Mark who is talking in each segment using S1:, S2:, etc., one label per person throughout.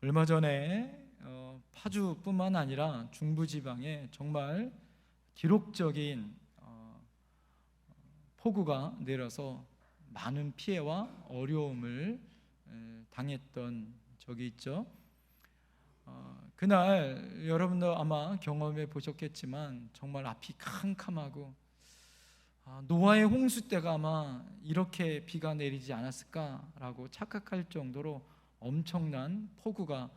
S1: 얼마 전에 파주뿐만 아니라 중부지방에 정말 기록적인 폭우가 내려서 많은 피해와 어려움을 당했던 적이 있죠. 그날 여러분도 아마 경험해 보셨겠지만 정말 앞이 캄캄하고 노아의 홍수 때가 아마 이렇게 비가 내리지 않았을까라고 착각할 정도로 엄청난 폭우가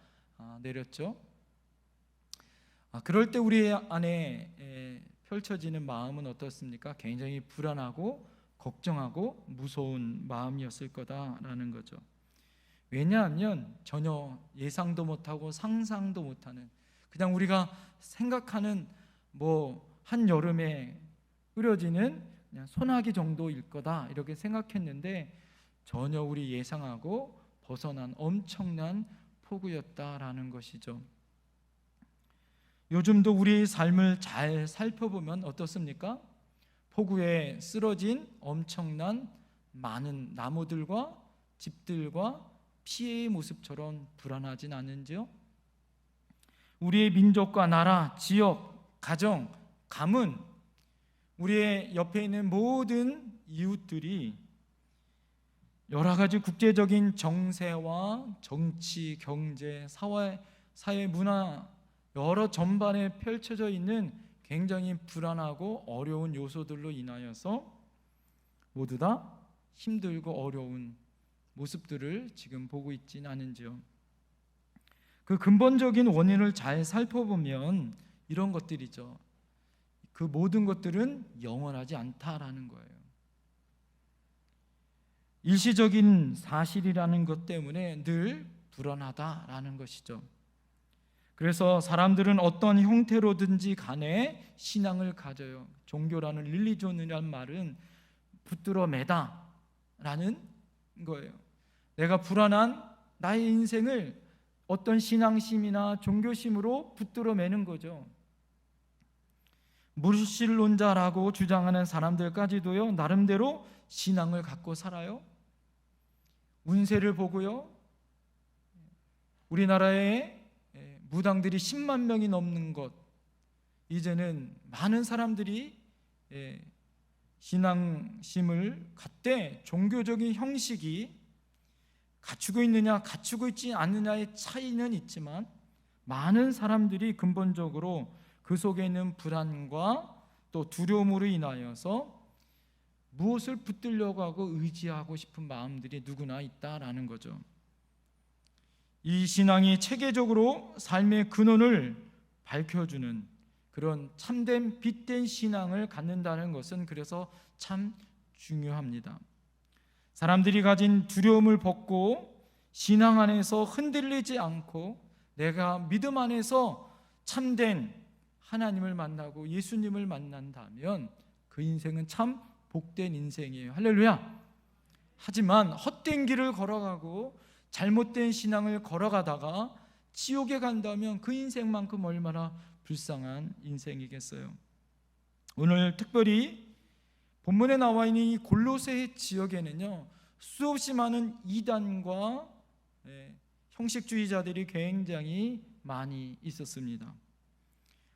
S1: 내렸죠. 그럴 때 우리 안에 펼쳐지는 마음은 어떻습니까? 굉장히 불안하고 걱정하고 무서운 마음이었을 거다라는 거죠. 왜냐하면 전혀 예상도 못하고 상상도 못하는, 그냥 우리가 생각하는 한여름에 흐려지는 그냥 소나기 정도일 거다 이렇게 생각했는데 전혀 우리 예상하고 벗어난 엄청난 폭우였다라는 것이죠. 요즘도 우리의 삶을 잘 살펴보면 어떻습니까? 폭우에 쓰러진 엄청난 많은 나무들과 집들과 피해의 모습처럼 불안하진 않은지요? 우리의 민족과 나라, 지역, 가정, 가문, 우리의 옆에 있는 모든 이웃들이 여러 가지 국제적인 정세와 정치, 경제, 사회, 문화 여러 전반에 펼쳐져 있는 굉장히 불안하고 어려운 요소들로 인하여서 모두 다 힘들고 어려운 모습들을 지금 보고 있지는 않은지요. 그 근본적인 원인을 잘 살펴보면 이런 것들이죠. 그 모든 것들은 영원하지 않다라는 거예요. 일시적인 사실이라는 것 때문에 늘 불안하다라는 것이죠. 그래서 사람들은 어떤 형태로든지 간에 신앙을 가져요. 종교라는 릴리존이라는 말은 붙들어 매다라는 거예요. 내가 불안한 나의 인생을 어떤 신앙심이나 종교심으로 붙들어 매는 거죠. 물질론자라고 주장하는 사람들까지도요, 나름대로 신앙을 갖고 살아요. 운세를 보고요, 우리나라에 무당들이 10만 명이 넘는 것, 이제는 많은 사람들이 신앙심을 갖되 종교적인 형식이 갖추고 있느냐 갖추고 있지 않느냐의 차이는 있지만 많은 사람들이 근본적으로 그 속에 있는 불안과 또 두려움으로 인하여서 무엇을 붙들려고 하고 의지하고 싶은 마음들이 누구나 있다라는 거죠. 이 신앙이 체계적으로 삶의 근원을 밝혀주는 그런 참된 빛된 신앙을 갖는다는 것은 그래서 참 중요합니다. 사람들이 가진 두려움을 벗고 신앙 안에서 흔들리지 않고 내가 믿음 안에서 참된 하나님을 만나고 예수님을 만난다면 그 인생은 참 복된 인생이에요. 할렐루야. 하지만 헛된 길을 걸어가고 잘못된 신앙을 걸어가다가 지옥에 간다면 그 인생만큼 얼마나 불쌍한 인생이겠어요. 오늘 특별히 본문에 나와 있는 이 골로새 지역에는요, 수없이 많은 이단과 형식주의자들이 굉장히 많이 있었습니다.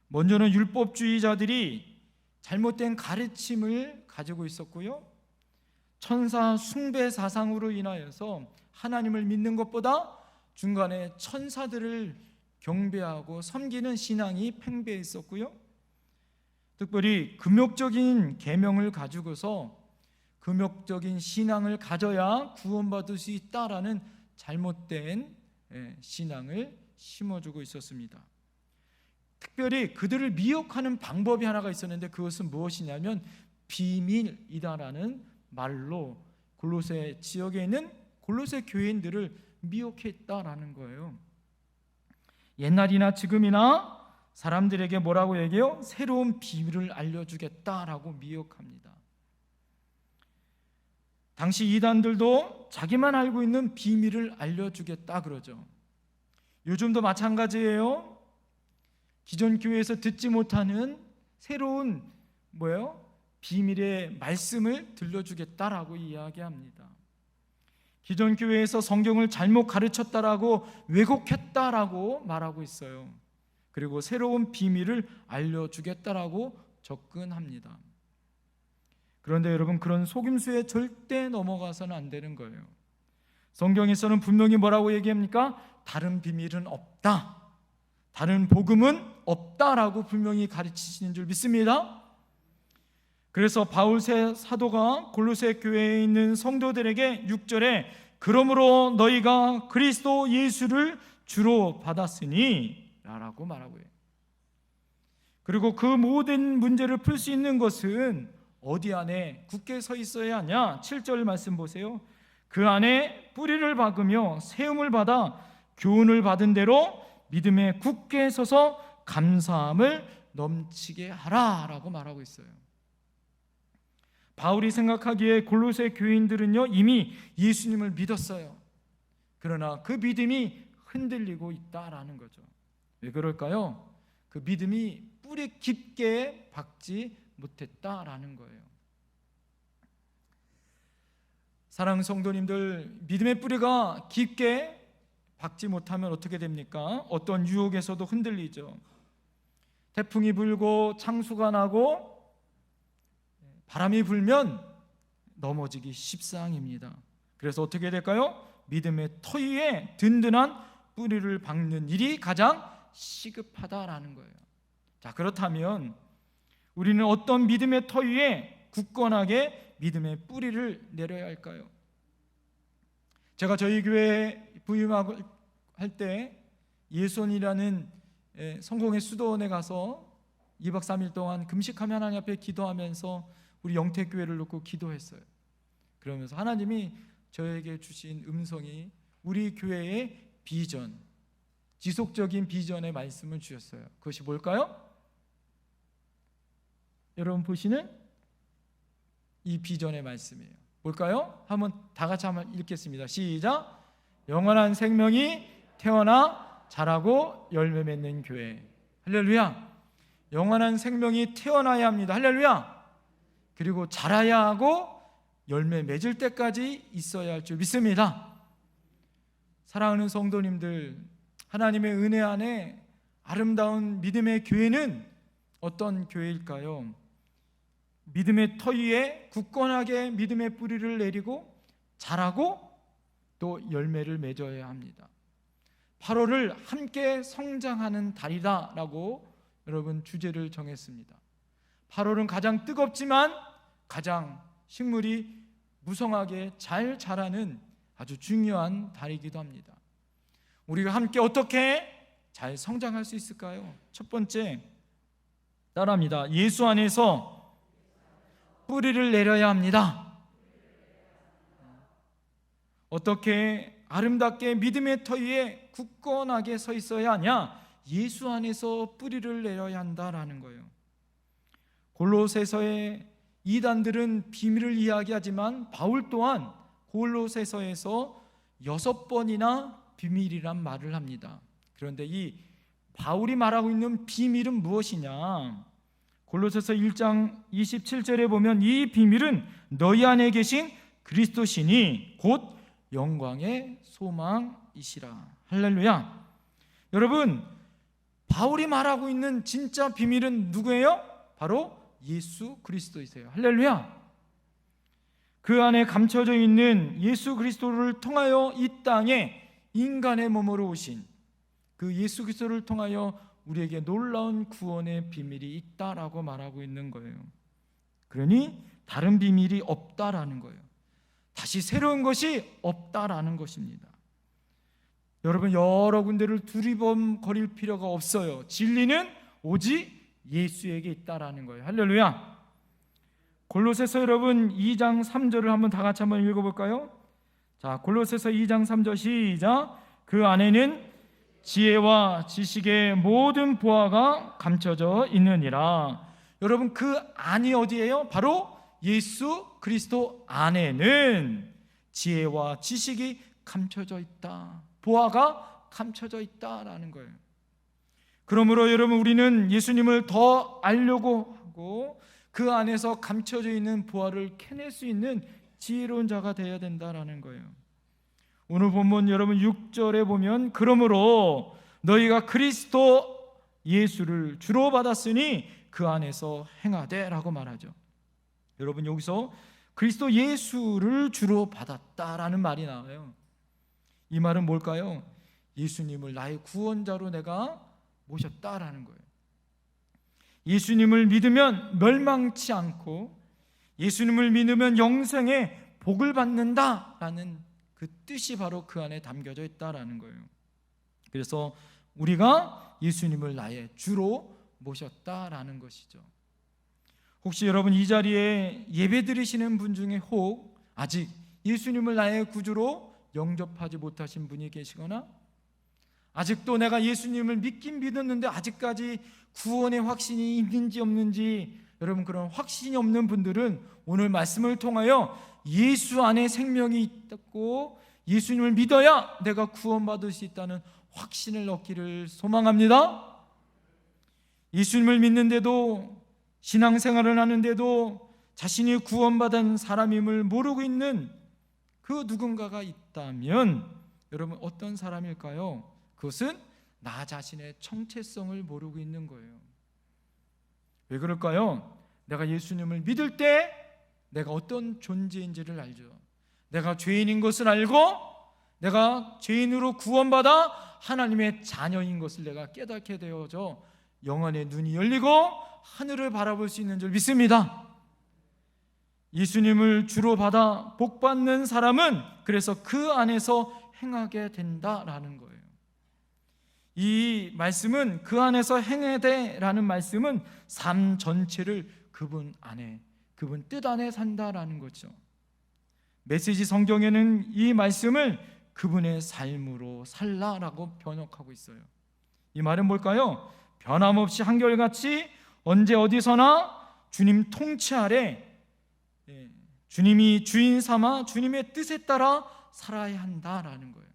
S1: 먼저는 율법주의자들이 잘못된 가르침을 가지고 있었고요, 천사 숭배 사상으로 인하여서 하나님을 믿는 것보다 중간에 천사들을 경배하고 섬기는 신앙이 팽배했었고요, 특별히 금욕적인 계명을 가지고서 금욕적인 신앙을 가져야 구원받을 수 있다라는 잘못된 신앙을 심어주고 있었습니다. 특별히 그들을 미혹하는 방법이 하나가 있었는데 그것은 무엇이냐면 비밀이다라는 말로 골로새 지역에 있는 골로새 교인들을 미혹했다라는 거예요. 옛날이나 지금이나 사람들에게 뭐라고 얘기해요? 새로운 비밀을 알려주겠다라고 미혹합니다. 당시 이단들도 자기만 알고 있는 비밀을 알려주겠다 그러죠. 요즘도 마찬가지예요. 기존 교회에서 듣지 못하는 새로운 비밀의 말씀을 들려주겠다라고 이야기합니다. 기존 교회에서 성경을 잘못 가르쳤다라고 왜곡했다라고 말하고 있어요. 그리고 새로운 비밀을 알려주겠다라고 접근합니다. 그런데 여러분, 그런 속임수에 절대 넘어가서는 안 되는 거예요. 성경에서는 분명히 뭐라고 얘기합니까? 다른 비밀은 없다, 다른 복음은 없다라고 분명히 가르치시는 줄 믿습니다. 그래서 바울 사도가 골로새 교회에 있는 성도들에게 6절에 그러므로 너희가 그리스도 예수를 주로 받았으니 라고 말하고 해요. 그리고 그 모든 문제를 풀 수 있는 것은 어디 안에 굳게 서 있어야 하냐? 7절 말씀 보세요. 그 안에 뿌리를 박으며 세움을 받아 교훈을 받은 대로 믿음에 굳게 서서 감사함을 넘치게 하라 라고 말하고 있어요. 바울이 생각하기에 골로새 교인들은요 이미 예수님을 믿었어요. 그러나 그 믿음이 흔들리고 있다라는 거죠. 왜 그럴까요? 그 믿음이 뿌리 깊게 박지 못했다라는 거예요. 사랑하는 성도님들, 믿음의 뿌리가 깊게 박지 못하면 어떻게 됩니까? 어떤 유혹에서도 흔들리죠. 태풍이 불고 창수가 나고 바람이 불면 넘어지기 십상입니다. 그래서 어떻게 될까요? 믿음의 터 위에 든든한 뿌리를 박는 일이 가장 시급하다라는 거예요. 자, 그렇다면 우리는 어떤 믿음의 터 위에 굳건하게 믿음의 뿌리를 내려야 할까요? 제가 저희 교회 부임하고 할 때 예손이라는 성공의 수도원에 가서 2박 3일 동안 금식하며 하나님 앞에 기도하면서 우리 영택교회를 놓고 기도했어요. 그러면서 하나님이 저에게 주신 음성이 우리 교회의 비전, 지속적인 비전의 말씀을 주셨어요. 그것이 뭘까요? 여러분 보시는 이 비전의 말씀이에요. 뭘까요? 한번 다 같이 한번 읽겠습니다. 시작. 영원한 생명이 태어나 자라고 열매 맺는 교회. 할렐루야. 영원한 생명이 태어나야 합니다. 할렐루야. 그리고 자라야 하고 열매 맺을 때까지 있어야 할 줄 믿습니다. 사랑하는 성도님들, 하나님의 은혜 안에 아름다운 믿음의 교회는 어떤 교회일까요? 믿음의 터 위에 굳건하게 믿음의 뿌리를 내리고 자라고 또 열매를 맺어야 합니다. 8월을 함께 성장하는 달이다라고 여러분 주제를 정했습니다. 8월은 가장 뜨겁지만 가장 식물이 무성하게 잘 자라는 아주 중요한 달이기도 합니다. 우리가 함께 어떻게 잘 성장할 수 있을까요? 첫 번째, 따라합니다. 예수 안에서 뿌리를 내려야 합니다. 어떻게 아름답게 믿음의 터 위에 굳건하게 서 있어야 하냐? 예수 안에서 뿌리를 내려야 한다라는 거예요. 골로새서의 이단들은 비밀을 이야기하지만 바울 또한 골로새서에서 6번이나 비밀이란 말을 합니다. 그런데 이 바울이 말하고 있는 비밀은 무엇이냐? 골로새서 1장 27절에 보면 이 비밀은 너희 안에 계신 그리스도시니 곧 영광의 소망이시라. 할렐루야. 여러분, 바울이 말하고 있는 진짜 비밀은 누구예요? 바로 예수 그리스도이세요. 할렐루야. 그 안에 감춰져 있는 예수 그리스도를 통하여 이 땅에 인간의 몸으로 오신 그 예수 그리스도를 통하여 우리에게 놀라운 구원의 비밀이 있다라고 말하고 있는 거예요. 그러니 다른 비밀이 없다라는 거예요. 다시 새로운 것이 없다라는 것입니다. 여러분, 여러 군데를 두리번거릴 필요가 없어요. 진리는 오직 예수에게 있다라는 거예요. 할렐루야. 골로새서 여러분 2장 3절을 한번 다 같이 한번 읽어볼까요? 자, 골로새서 2장 3절 시작. 그 안에는 지혜와 지식의 모든 보화가 감춰져 있느니라. 여러분, 그 안이 어디예요? 바로 예수 그리스도 안에는 지혜와 지식이 감춰져 있다. 보화가 감춰져 있다라는 거예요. 그러므로 여러분, 우리는 예수님을 더 알려고 하고 그 안에서 감춰져 있는 보화를 캐낼 수 있는 지혜로운 자가 되어야 된다라는 거예요. 오늘 본문 여러분 6절에 보면 그러므로 너희가 그리스도 예수를 주로 받았으니 그 안에서 행하되 라고 말하죠. 여러분 여기서 그리스도 예수를 주로 받았다라는 말이 나와요. 이 말은 뭘까요? 예수님을 나의 구원자로 내가 모셨다라는 거예요. 예수님을 믿으면 멸망치 않고 예수님을 믿으면 영생의 복을 받는다라는 그 뜻이 바로 그 안에 담겨져 있다라는 거예요. 그래서 우리가 예수님을 나의 주로 모셨다라는 것이죠. 혹시 여러분 이 자리에 예배 드리시는 분 중에 혹 아직 예수님을 나의 구주로 영접하지 못하신 분이 계시거나 아직도 내가 예수님을 믿긴 믿었는데 아직까지 구원의 확신이 있는지 없는지 여러분 그런 확신이 없는 분들은 오늘 말씀을 통하여 예수 안에 생명이 있고 예수님을 믿어야 내가 구원받을 수 있다는 확신을 얻기를 소망합니다. 예수님을 믿는데도 신앙생활을 하는데도 자신이 구원받은 사람임을 모르고 있는 그 누군가가 있다면 여러분 어떤 사람일까요? 그것은 나 자신의 정체성을 모르고 있는 거예요. 왜 그럴까요? 내가 예수님을 믿을 때 내가 어떤 존재인지를 알죠. 내가 죄인인 것을 알고 내가 죄인으로 구원받아 하나님의 자녀인 것을 내가 깨닫게 되어져 영혼의 눈이 열리고 하늘을 바라볼 수 있는 줄 믿습니다. 예수님을 주로 받아 복받는 사람은 그래서 그 안에서 행하게 된다라는 거예요. 이 말씀은 그 안에서 행해야 돼라는 말씀은 삶 전체를 그분 안에, 그분 뜻 안에 산다라는 거죠. 메시지 성경에는 이 말씀을 그분의 삶으로 살라라고 번역하고 있어요. 이 말은 뭘까요? 변함없이 한결같이 언제 어디서나 주님 통치 아래 주님이 주인 삼아 주님의 뜻에 따라 살아야 한다라는 거예요.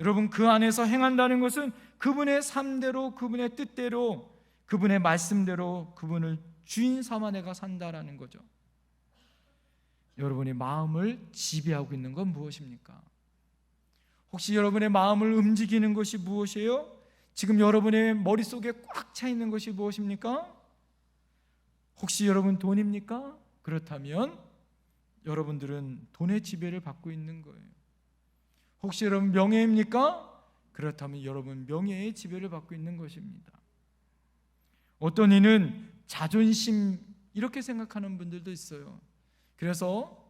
S1: 여러분 그 안에서 행한다는 것은 그분의 삶대로 그분의 뜻대로 그분의 말씀대로 그분을 주인 삼아 내가 산다라는 거죠. 여러분의 마음을 지배하고 있는 건 무엇입니까? 혹시 여러분의 마음을 움직이는 것이 무엇이에요? 지금 여러분의 머릿속에 꽉 차 있는 것이 무엇입니까? 혹시 여러분 돈입니까? 그렇다면 여러분들은 돈의 지배를 받고 있는 거예요. 혹시 여러분 명예입니까? 그렇다면 여러분 명예의 지배를 받고 있는 것입니다. 어떤 이는 자존심 이렇게 생각하는 분들도 있어요. 그래서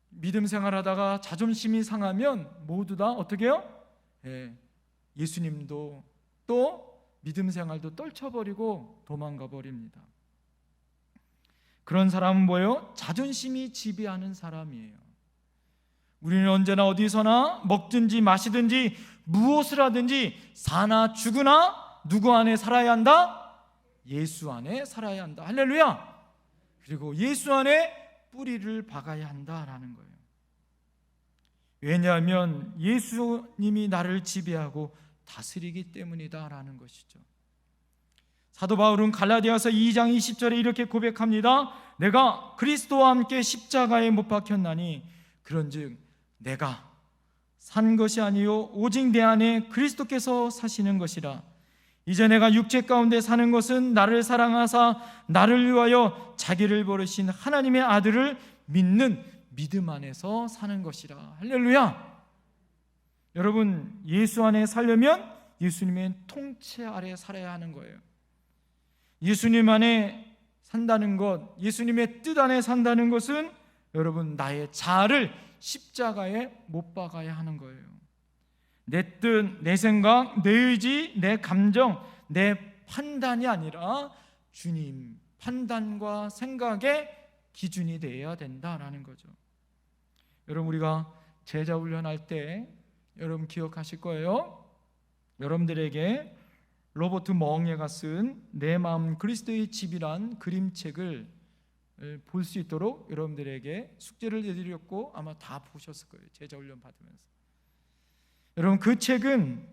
S1: 믿음 생활하다가 자존심이 상하면 모두 다 어떻게 해요? 예수님도 또 믿음 생활도 떨쳐버리고 도망가 버립니다. 그런 사람은 뭐예요? 자존심이 지배하는 사람이에요. 우리는 언제나 어디서나 먹든지 마시든지 무엇을 하든지 사나 죽으나 누구 안에 살아야 한다? 예수 안에 살아야 한다. 할렐루야. 그리고 예수 안에 뿌리를 박아야 한다라는 거예요. 왜냐하면 예수님이 나를 지배하고 다스리기 때문이다라는 것이죠. 사도 바울은 갈라디아서 2장 20절에 이렇게 고백합니다. 내가 그리스도와 함께 십자가에 못 박혔나니 그런즉 내가 산 것이 아니요 오직 내 안에 그리스도께서 사시는 것이라. 이제 내가 육체 가운데 사는 것은 나를 사랑하사 나를 위하여 자기를 버리신 하나님의 아들을 믿는 믿음 안에서 사는 것이라. 할렐루야. 여러분 예수 안에 살려면 예수님의 통치 아래 살아야 하는 거예요. 예수님 안에 산다는 것, 예수님의 뜻 안에 산다는 것은 여러분 나의 자아를 십자가에 못 박아야 하는 거예요. 내 뜻, 내 생각, 내 의지, 내 감정, 내 판단이 아니라 주님 판단과 생각의 기준이 되어야 된다라는 거죠. 여러분 우리가 제자 훈련할 때 여러분 기억하실 거예요. 여러분들에게 로버트 멍예가 쓴 내 마음 그리스도의 집이란 그림책을 볼 수 있도록 여러분들에게 숙제를 내드렸고 아마 다 보셨을 거예요. 제자 훈련 받으면서. 여러분 그 책은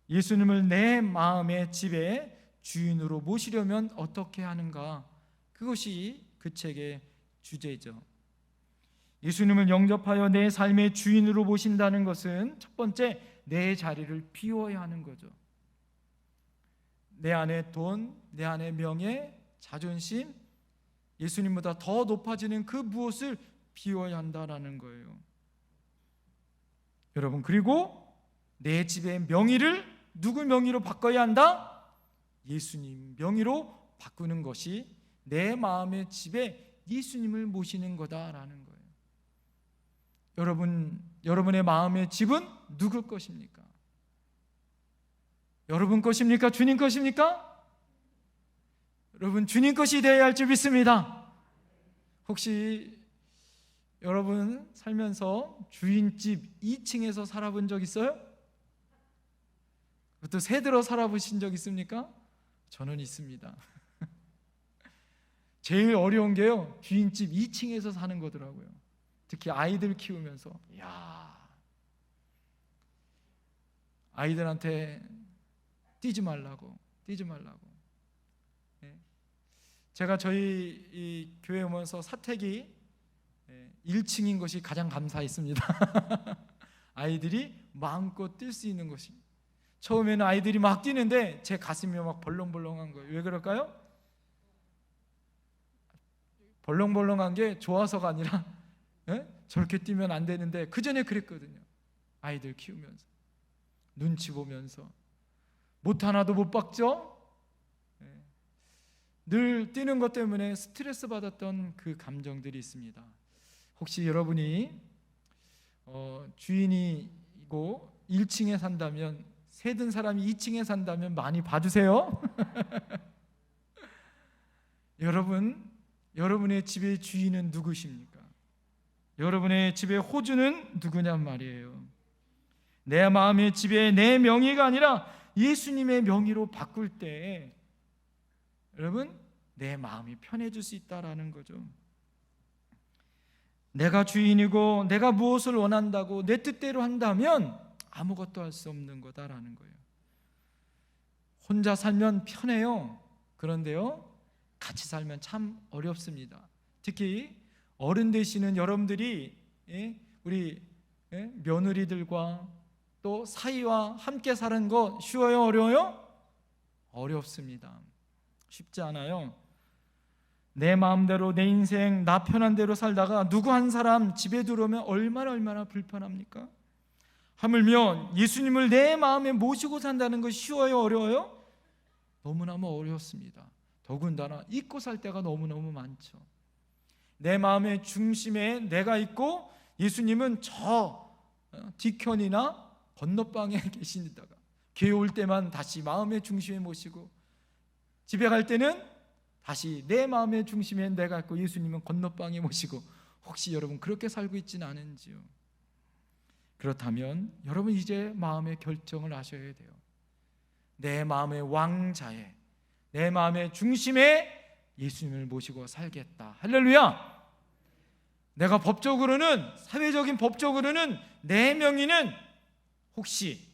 S1: 예수님을 내 마음의 집에 주인으로 모시려면 어떻게 하는가, 그것이 그 책의 주제죠. 예수님을 영접하여 내 삶의 주인으로 모신다는 것은 첫 번째, 내 자리를 비워야 하는 거죠. 내 안에 돈, 내 안에 명예, 자존심, 예수님보다 더 높아지는 그 무엇을 비워야 한다라는 거예요. 여러분, 그리고 내 집의 명의를 누구 명의로 바꿔야 한다? 예수님 명의로 바꾸는 것이 내 마음의 집에 예수님을 모시는 거다라는 거예요. 여러분의 마음의 집은 누구 것입니까? 여러분 것입니까? 주님 것입니까? 여러분, 주님 것이 되어야 할 줄 믿습니다. 혹시 여러분 살면서 주인집 2층에서 살아본 적 있어요? 또 새들어 살아보신 적 있습니까? 저는 있습니다. 제일 어려운 게요, 주인집 2층에서 사는 거더라고요. 특히 아이들 키우면서. 아이들한테 뛰지 말라고. 제가 저희 이 교회 오면서 사택이 1층인 것이 가장 감사했습니다. 아이들이 마음껏 뛸 수 있는 것이. 처음에는 아이들이 막 뛰는데 제 가슴이 막 벌렁벌렁한 거예요. 왜 그럴까요? 벌렁벌렁한 게 좋아서가 아니라 저렇게 뛰면 안 되는데 그 전에 그랬거든요. 아이들 키우면서 눈치 보면서 못 하나도 못 박죠. 늘 뛰는 것 때문에 스트레스 받았던 그 감정들이 있습니다. 혹시 여러분이 주인이고 1층에 산다면, 새든 사람이 2층에 산다면 많이 봐주세요. 여러분의 집의 주인은 누구십니까? 여러분의 집의 호주는 누구냔 말이에요. 내 마음의 집에 내 명의가 아니라 예수님의 명의로 바꿀 때 여러분, 내 마음이 편해질 수 있다라는 거죠. 내가 주인이고 내가 무엇을 원한다고 내 뜻대로 한다면 아무것도 할 수 없는 거다라는 거예요. 혼자 살면 편해요. 그런데요, 같이 살면 참 어렵습니다. 특히 어른 되시는 여러분들이 우리 며느리들과 또 사위와 함께 사는 거 쉬워요? 어려워요? 어렵습니다. 쉽지 않아요. 내 마음대로 내 인생 나 편한 대로 살다가 누구 한 사람 집에 들어오면 얼마나 불편합니까? 하물며 예수님을 내 마음에 모시고 산다는 거 쉬워요? 어려워요? 너무너무 어렵습니다. 더군다나 잊고 살 때가 너무너무 많죠. 내 마음의 중심에 내가 있고 예수님은 저 뒤편이나 건너방에 계시다가 교회 올 때만 다시 마음의 중심에 모시고, 집에 갈 때는 다시 내 마음의 중심에 내가 있고 예수님은 건너방에 모시고, 혹시 여러분 그렇게 살고 있지는 않은지요? 그렇다면 여러분 이제 마음의 결정을 하셔야 돼요. 내 마음의 왕자에, 내 마음의 중심에 예수님을 모시고 살겠다. 할렐루야! 내가 법적으로는, 사회적인 법적으로는 내 명의는, 혹시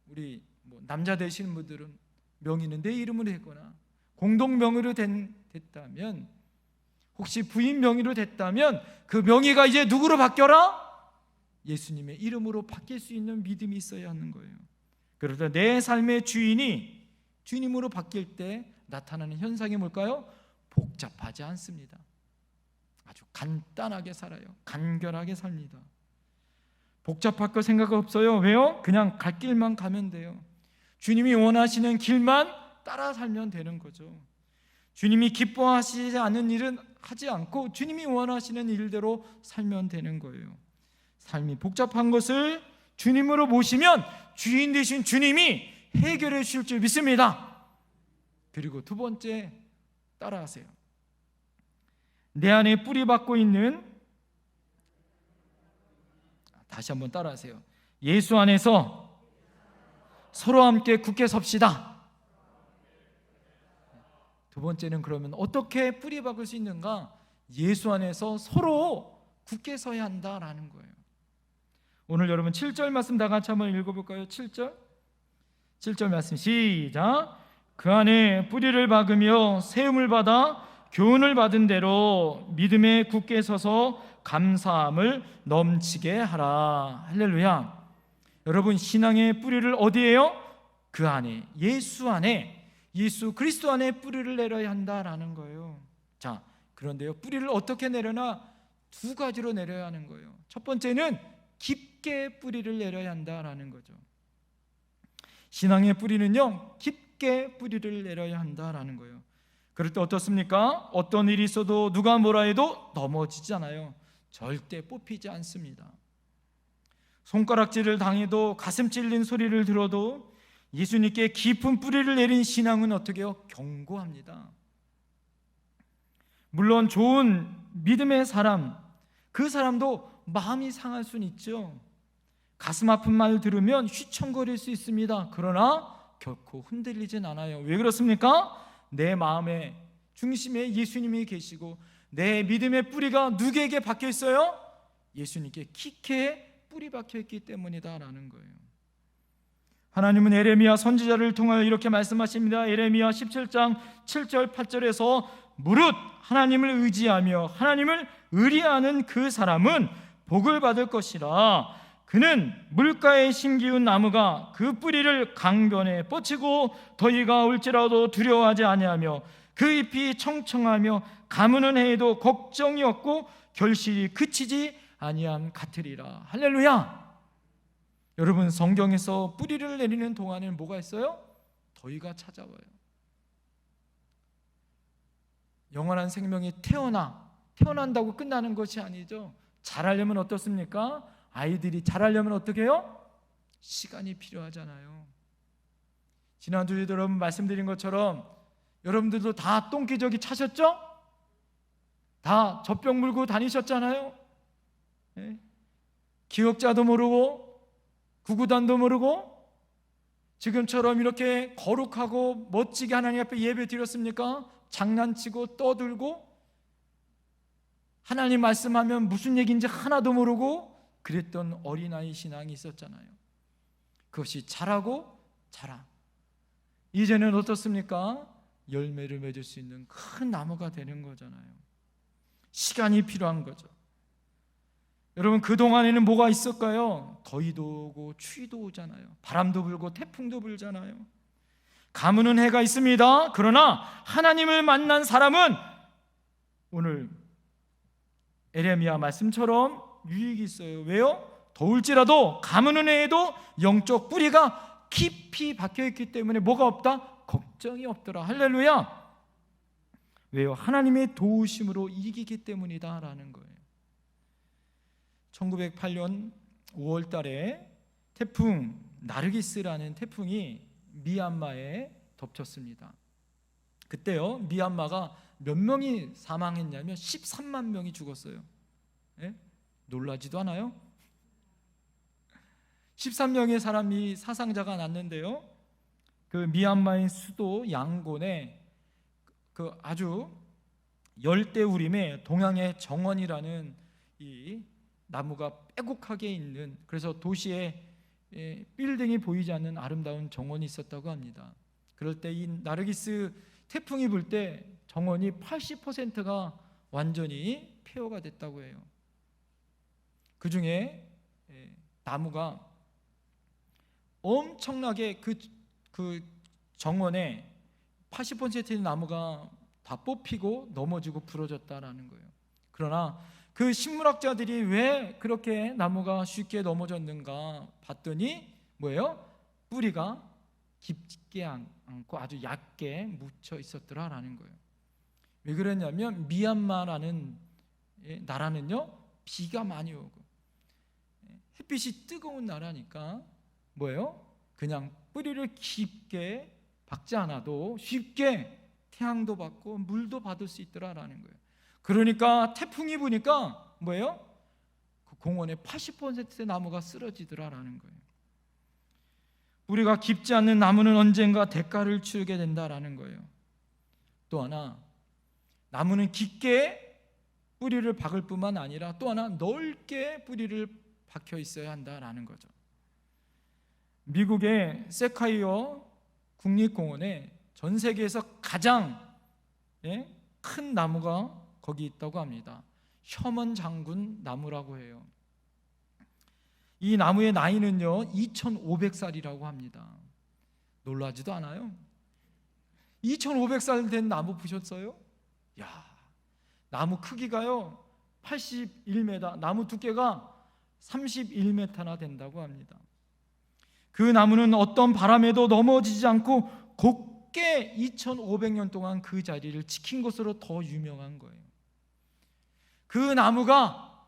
S1: 우리 남자 되시는 분들은 명의는 내 이름으로 했거나 공동 명의로 됐다면, 혹시 부인 명의로 됐다면 그 명의가 이제 누구로 바뀌어라? 예수님의 이름으로 바뀔 수 있는 믿음이 있어야 하는 거예요. 그러다 내 삶의 주인이 주님으로 바뀔 때 나타나는 현상이 뭘까요? 복잡하지 않습니다. 아주 간단하게 살아요. 간결하게 삽니다. 복잡할 거 생각 없어요. 왜요? 그냥 갈 길만 가면 돼요. 주님이 원하시는 길만 따라 살면 되는 거죠. 주님이 기뻐하시지 않는 일은 하지 않고 주님이 원하시는 일대로 살면 되는 거예요. 삶이 복잡한 것을 주님으로 모시면 주인 되신 주님이 해결해 주실 줄 믿습니다. 그리고 두 번째, 따라하세요. 내 안에 뿌리 박고 있는, 다시 한번 따라하세요. 예수 안에서 서로 함께 굳게 섭시다. 두 번째는 그러면 어떻게 뿌리 박을 수 있는가? 예수 안에서 서로 굳게 서야 한다라는 거예요. 오늘 여러분 7절 말씀 다 같이 한번 읽어볼까요? 7절 말씀 시작. 그 안에 뿌리를 박으며 세움을 받아 교훈을 받은 대로 믿음에 굳게 서서 감사함을 넘치게 하라. 할렐루야. 여러분, 신앙의 뿌리를 어디에요? 그 안에, 예수 안에, 예수 그리스도 안에 뿌리를 내려야 한다라는 거예요. 자, 그런데요, 뿌리를 어떻게 내려나? 두 가지로 내려야 하는 거예요. 첫 번째는 깊게 뿌리를 내려야 한다라는 거죠. 신앙의 뿌리는요, 깊게 뿌리를 내려야 한다라는 거예요. 그럴 때 어떻습니까? 어떤 일이 있어도 누가 뭐라 해도 넘어지지 않아요. 절대 뽑히지 않습니다. 손가락질을 당해도, 가슴 찔린 소리를 들어도 예수님께 깊은 뿌리를 내린 신앙은 어떻게 해요? 견고합니다. 물론 좋은 믿음의 사람, 그 사람도 마음이 상할 수는 있죠. 가슴 아픈 말 들으면 휘청거릴 수 있습니다. 그러나 결코 흔들리진 않아요. 왜 그렇습니까? 내 마음의 중심에 예수님이 계시고 내 믿음의 뿌리가 누구에게 박혀 있어요? 예수님께 깊게 뿌리 박혀 있기 때문이다라는 거예요. 하나님은 에레미야 선지자를 통하여 이렇게 말씀하십니다. 에레미야 17장 7절 8절에서 무릇 하나님을 의지하며 하나님을 의리하는 그 사람은 복을 받을 것이라. 그는 물가에 심기운 나무가 그 뿌리를 강변에 뻗치고 더위가 올지라도 두려워하지 아니하며 그 잎이 청청하며 가무는 해에도 걱정이 없고 결실이 그치지 아니함 같으리라. 할렐루야. 여러분, 성경에서 뿌리를 내리는 동안에는 뭐가 있어요? 더위가 찾아와요. 영원한 생명이 태어난다고 끝나는 것이 아니죠. 자라려면 어떻습니까? 아이들이 자라려면 어떻게 해요? 시간이 필요하잖아요. 지난주에 여러분 말씀드린 것처럼 여러분들도 다 똥기저귀 차셨죠? 다 젖병 물고 다니셨잖아요. 네? 기억자도 모르고 구구단도 모르고 지금처럼 이렇게 거룩하고 멋지게 하나님 앞에 예배 드렸습니까? 장난치고 떠들고 하나님 말씀하면 무슨 얘기인지 하나도 모르고 그랬던 어린아이 신앙이 있었잖아요. 그것이 자라고 자라. 이제는 어떻습니까? 열매를 맺을 수 있는 큰 나무가 되는 거잖아요. 시간이 필요한 거죠. 여러분, 그동안에는 뭐가 있을까요? 더위도 오고 추위도 오잖아요. 바람도 불고 태풍도 불잖아요. 가무는 해가 있습니다. 그러나 하나님을 만난 사람은 오늘 에레미야 말씀처럼 유익이 있어요. 왜요? 더울지라도 가무는 해에도 영적 뿌리가 깊이 박혀있기 때문에 뭐가 없다? 걱정이 없더라. 할렐루야. 왜요? 하나님의 도우심으로 이기기 때문이다 라는 거예요. 1908년 5월 달에 태풍 나르기스라는 태풍이 미얀마에 덮쳤습니다. 그때요, 미얀마가 몇 명이 사망했냐면 13만 명이 죽었어요. 예? 놀라지도 않아요? 13명의 사람이 사상자가 났는데요, 그 미얀마의 수도 양곤에 그 아주 열대우림의 동양의 정원이라는 이 나무가 빼곡하게 있는, 그래서 도시에 빌딩이 보이지 않는 아름다운 정원이 있었다고 합니다. 그럴 때 이 나르기스 태풍이 불 때 정원이 80%가 완전히 폐허가 됐다고 해요. 그 중에 나무가 엄청나게 그 정원에 80%의 나무가 다 뽑히고 넘어지고 부러졌다라는 거예요. 그러나 그 식물학자들이 왜 그렇게 나무가 쉽게 넘어졌는가 봤더니 뭐예요? 뿌리가 깊게 않고 아주 얕게 묻혀 있었더라라는 거예요. 왜 그랬냐면 미얀마라는 나라는요, 비가 많이 오고 햇빛이 뜨거운 나라니까 뭐예요? 그냥 뿌리를 깊게 박지 않아도 쉽게 태양도 받고 물도 받을 수 있더라라는 거예요. 그러니까 태풍이 부니까 뭐예요? 그 공원의 80%의 나무가 쓰러지더라라는 거예요. 뿌리가 깊지 않는 나무는 언젠가 대가를 치르게 된다라는 거예요. 또 하나, 나무는 깊게 뿌리를 박을 뿐만 아니라 또 하나 넓게 뿌리를 박혀 있어야 한다라는 거죠. 미국의 세콰이어 국립공원에 전 세계에서 가장 큰 나무가 거기 있다고 합니다. 셔먼 장군 나무라고 해요. 이 나무의 나이는요 2500살이라고 합니다. 놀라지도 않아요? 2500살 된 나무 보셨어요? 야, 나무 크기가요 81m, 나무 두께가 31m나 된다고 합니다. 그 나무는 어떤 바람에도 넘어지지 않고 곱게 2500년 동안 그 자리를 지킨 것으로 더 유명한 거예요. 그 나무가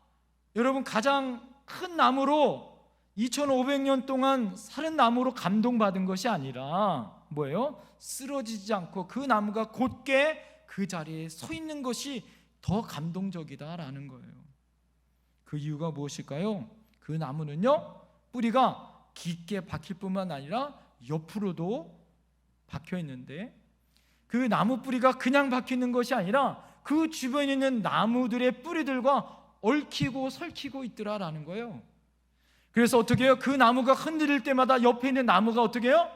S1: 여러분 가장 큰 나무로 2500년 동안 사는 나무로 감동받은 것이 아니라 뭐예요? 쓰러지지 않고 그 나무가 곧게 그 자리에 서 있는 것이 더 감동적이다라는 거예요. 그 이유가 무엇일까요? 그 나무는요 뿌리가 깊게 박힐 뿐만 아니라 옆으로도 박혀 있는데 그 나무 뿌리가 그냥 박혀 있는 것이 아니라 그 주변에 있는 나무들의 뿌리들과 얽히고 설키고 있더라라는 거예요. 그래서 어떻게 해요? 그 나무가 흔들릴 때마다 옆에 있는 나무가 어떻게 해요?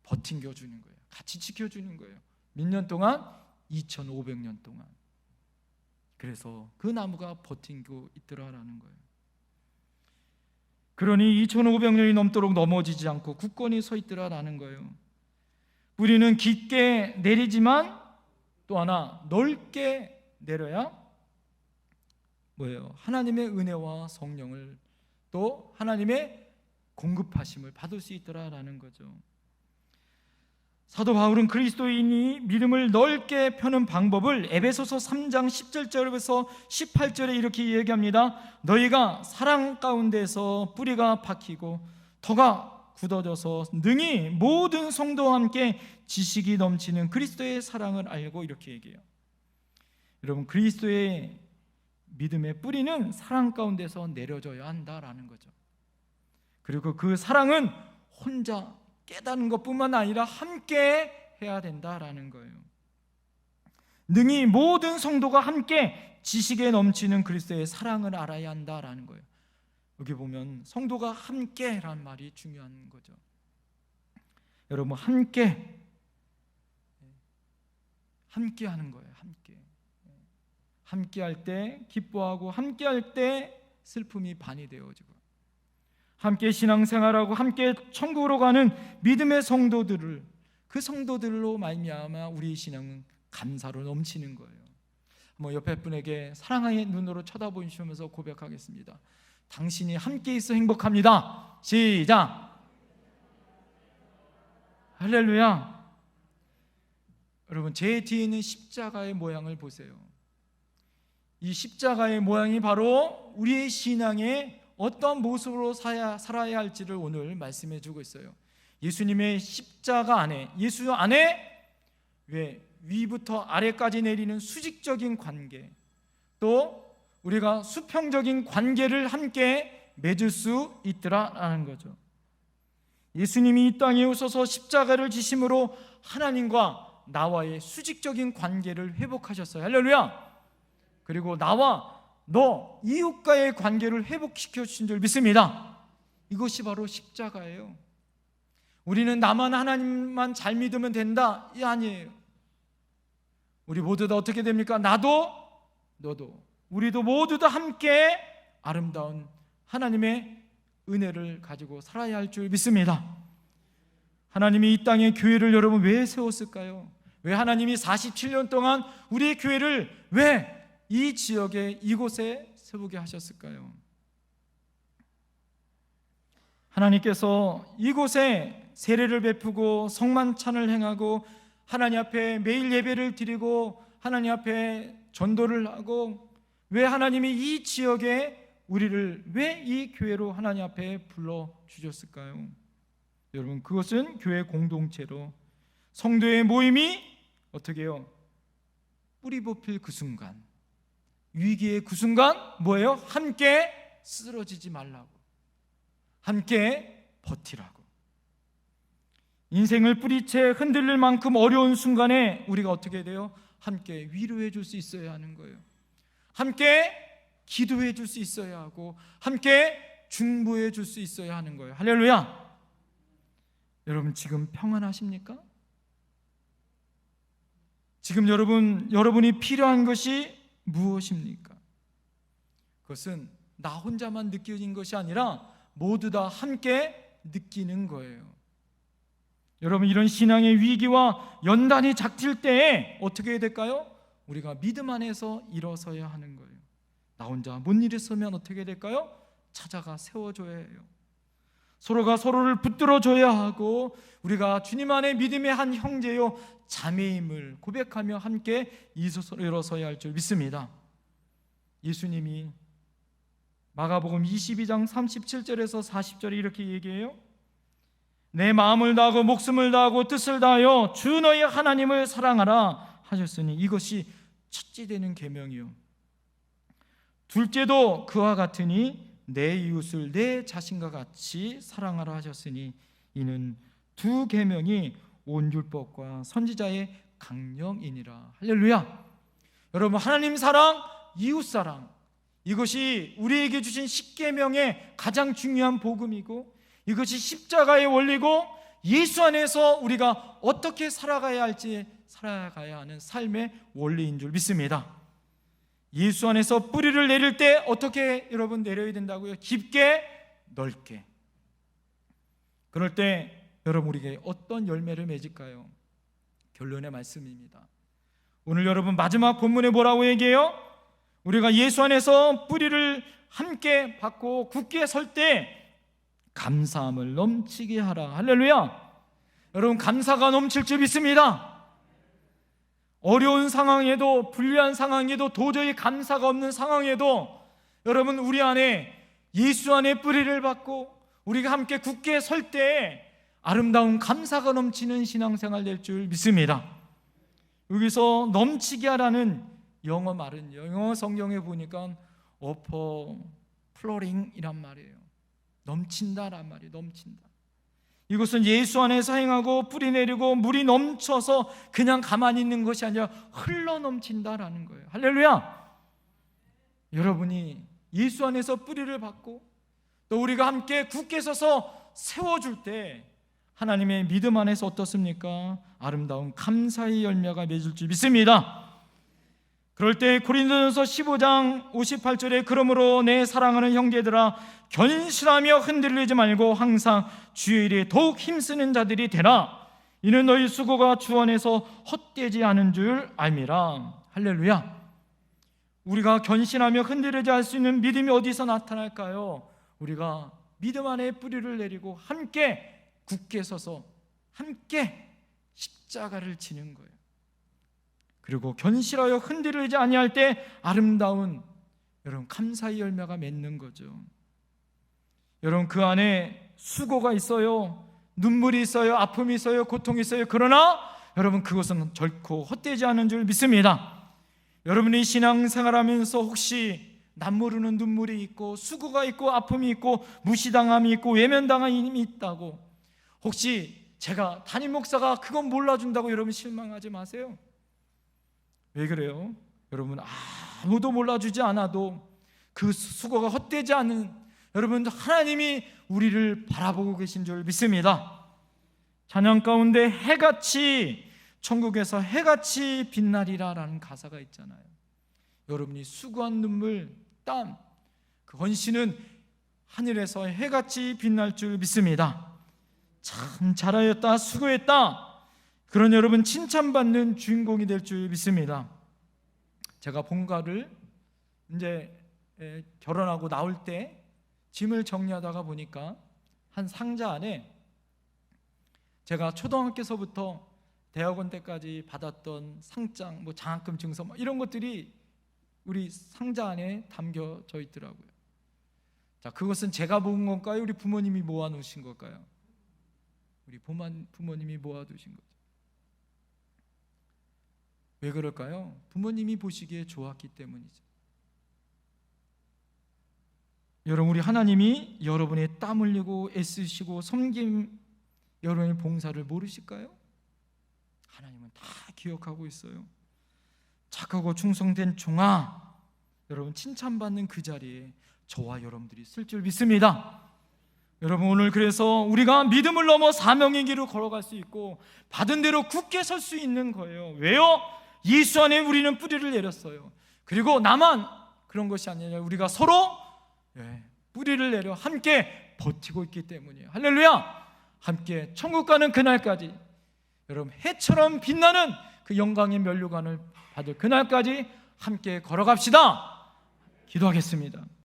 S1: 버팅겨 주는 거예요. 같이 지켜주는 거예요. 몇 년 동안? 2500년 동안. 그래서 그 나무가 버팅고 있더라라는 거예요. 그러니 2500년이 넘도록 넘어지지 않고 굳건히 서 있더라라는 거예요. 뿌리는 깊게 내리지만 또 하나 넓게 내려야 뭐예요? 하나님의 은혜와 성령을 또 하나님의 공급하심을 받을 수 있더라라는 거죠. 사도 바울은 그리스도인이 믿음을 넓게 펴는 방법을 에베소서 3장 17절에서 18절에 이렇게 얘기합니다. 너희가 사랑 가운데서 뿌리가 박히고 터가 굳어져서 능히 모든 성도와 함께 지식이 넘치는 그리스도의 사랑을 알고, 이렇게 얘기해요. 여러분, 그리스도의 믿음의 뿌리는 사랑 가운데서 내려져야 한다라는 거죠. 그리고 그 사랑은 혼자 깨닫는 것뿐만 아니라 함께 해야 된다라는 거예요. 능히 모든 성도가 함께 지식에 넘치는 그리스도의 사랑을 알아야 한다라는 거예요. 여기 보면 성도가 함께라는 말이 중요한 거죠. 여러분, 함께 하는 거예요. 함께 할 때 기뻐하고 함께 할 때 슬픔이 반이 되어지고, 함께 신앙생활하고 함께 천국으로 가는 믿음의 성도들을, 그 성도들로 말미암아 우리의 신앙은 감사로 넘치는 거예요. 한번 옆에 분에게 사랑의 눈으로 쳐다보시면서 고백하겠습니다. 당신이 함께 있어 행복합니다. 시작. 할렐루야. 여러분, 제 뒤에 있는 십자가의 모양을 보세요. 이 십자가의 모양이 바로 우리의 신앙의 어떤 모습으로 살아야 할지를 오늘 말씀해 주고 있어요. 예수님의 십자가 안에, 예수 안에 왜 위부터 아래까지 내리는 수직적인 관계, 또 우리가 수평적인 관계를 함께 맺을 수 있더라라는 거죠. 예수님이 이 땅에 오셔서 십자가를 지심으로 하나님과 나와의 수직적인 관계를 회복하셨어요. 할렐루야. 그리고 나와 너 이웃과의 관계를 회복시켜 주신 줄 믿습니다. 이것이 바로 십자가예요. 우리는 나만 하나님만 잘 믿으면 된다, 이 아니에요. 우리 모두 다 어떻게 됩니까? 나도 너도 우리도 모두 다 함께 아름다운 하나님의 은혜를 가지고 살아야 할 줄 믿습니다. 하나님이 이 땅에 교회를 여러분 왜 세웠을까요? 왜 하나님이 47년 동안 우리의 교회를 왜 이 지역에, 이곳에 세우게 하셨을까요? 하나님께서 이곳에 세례를 베푸고 성만찬을 행하고 하나님 앞에 매일 예배를 드리고 하나님 앞에 전도를 하고, 왜 하나님이 이 지역에 우리를 왜 이 교회로 하나님 앞에 불러주셨을까요? 여러분, 그것은 교회 공동체로 성도의 모임이 어떻게 해요? 뿌리 뽑힐 그 순간, 위기의 그 순간 뭐예요? 함께 쓰러지지 말라고, 함께 버티라고. 인생을 뿌리채 흔들릴 만큼 어려운 순간에 우리가 어떻게 돼요? 함께 위로해 줄 수 있어야 하는 거예요. 함께 기도해 줄 수 있어야 하고 함께 중보해 줄 수 있어야 하는 거예요. 할렐루야. 여러분, 지금 평안하십니까? 지금 여러분이 필요한 것이 무엇입니까? 그것은 나 혼자만 느껴진 것이 아니라 모두 다 함께 느끼는 거예요. 여러분, 이런 신앙의 위기와 연단이 닥칠 때에 어떻게 해야 될까요? 우리가 믿음 안에서 일어서야 하는 거예요. 나 혼자 못 일어서면 어떻게 해야 될까요? 찾아가 세워줘야 해요. 서로가 서로를 붙들어줘야 하고, 우리가 주님 안에 믿음의 한 형제요 자매임을 고백하며 함께 일어서야 할 줄 믿습니다. 예수님이 마가복음 22장 37절에서 40절에 이렇게 얘기해요. 내 마음을 다하고 목숨을 다하고 뜻을 다하여 주 너희 하나님을 사랑하라 하셨으니 이것이 첫째 되는 계명이요 둘째도 그와 같으니 내 이웃을 내 자신과 같이 사랑하라 하셨으니 이는 두 계명이 온 율법과 선지자의 강령이니라. 할렐루야. 여러분, 하나님 사랑, 이웃 사랑, 이것이 우리에게 주신 십계명의 가장 중요한 복음이고, 이것이 십자가의 원리고, 예수 안에서 우리가 어떻게 살아가야 할지 살아가야 하는 삶의 원리인 줄 믿습니다. 예수 안에서 뿌리를 내릴 때 어떻게 여러분 내려야 된다고요? 깊게, 넓게. 그럴 때 여러분 우리에게 어떤 열매를 맺을까요? 결론의 말씀입니다. 오늘 여러분 마지막 본문에 뭐라고 얘기해요? 우리가 예수 안에서 뿌리를 함께 받고 굳게 설 때 감사함을 넘치게 하라. 할렐루야. 여러분, 감사가 넘칠 줄 믿습니다. 어려운 상황에도, 불리한 상황에도, 도저히 감사가 없는 상황에도 여러분 우리 안에 예수 안에 뿌리를 받고 우리가 함께 굳게 설 때 아름다운 감사가 넘치는 신앙생활 될 줄 믿습니다. 여기서 넘치게 하라는 영어 말은, 영어 성경에 보니까 overflowing이란 말이에요. 넘친다란 말이에요. 넘친다. 이것은 예수 안에서 행하고 뿌리 내리고 물이 넘쳐서 그냥 가만히 있는 것이 아니라 흘러 넘친다라는 거예요. 할렐루야. 여러분이 예수 안에서 뿌리를 받고 또 우리가 함께 굳게 서서 세워줄 때 하나님의 믿음 안에서 어떻습니까? 아름다운 감사의 열매가 맺을 줄 믿습니다. 그럴 때 고린도전서 15장 58절에 그러므로 내 사랑하는 형제들아 견실하며 흔들리지 말고 항상 주의 일에 더욱 힘쓰는 자들이 되라. 이는 너희 수고가 주 안에서 헛되지 않은 줄 알미라. 할렐루야. 우리가 견실하며 흔들리지 않을 수 있는 믿음이 어디서 나타날까요? 우리가 믿음 안에 뿌리를 내리고 함께 굳게 서서 함께 십자가를 지는 거예요. 그리고 견실하여 흔들리지 아니할 때 아름다운 여러분 감사의 열매가 맺는 거죠. 여러분, 그 안에 수고가 있어요, 눈물이 있어요, 아픔이 있어요, 고통이 있어요. 그러나 여러분 그것은 결코 헛되지 않은 줄 믿습니다. 여러분이 신앙생활하면서 혹시 남 모르는 눈물이 있고 수고가 있고 아픔이 있고 무시당함이 있고 외면당함이 있다고, 혹시 제가 담임 목사가 그건 몰라준다고 여러분 실망하지 마세요. 왜 그래요? 여러분, 아무도 몰라주지 않아도 그 수고가 헛되지 않은 여러분 하나님이 우리를 바라보고 계신 줄 믿습니다. 찬양 가운데 해같이, 천국에서 해같이 빛나리라 라는 가사가 있잖아요. 여러분이 수고한 눈물, 땀, 그 헌신은 하늘에서 해같이 빛날 줄 믿습니다. 참 잘하였다, 수고했다, 그런 여러분 칭찬받는 주인공이 될 줄 믿습니다. 제가 본가를 이제 결혼하고 나올 때 짐을 정리하다가 보니까 한 상자 안에 제가 초등학교서부터 대학원 때까지 받았던 상장, 뭐 장학금 증서, 뭐 이런 것들이 우리 상자 안에 담겨져 있더라고요. 자, 그것은 제가 모은 건가요? 우리 부모님이 모아놓으신 걸까요? 우리 부모님이 모아두신 거죠. 왜 그럴까요? 부모님이 보시기에 좋았기 때문이죠. 여러분, 우리 하나님이 여러분의 땀 흘리고 애쓰시고 섬김, 여러분의 봉사를 모르실까요? 하나님은 다 기억하고 있어요. 착하고 충성된 종아, 여러분 칭찬받는 그 자리에 저와 여러분들이 있을 줄 믿습니다. 여러분, 오늘 그래서 우리가 믿음을 넘어 사명의 길을 걸어갈 수 있고 받은 대로 굳게 설 수 있는 거예요. 왜요? 예수 안에 우리는 뿌리를 내렸어요. 그리고 나만 그런 것이 아니라 우리가 서로 뿌리를 내려 함께 버티고 있기 때문이에요. 할렐루야! 함께 천국 가는 그날까지, 여러분 해처럼 빛나는 그 영광의 면류관을 받을 그날까지 함께 걸어갑시다. 기도하겠습니다.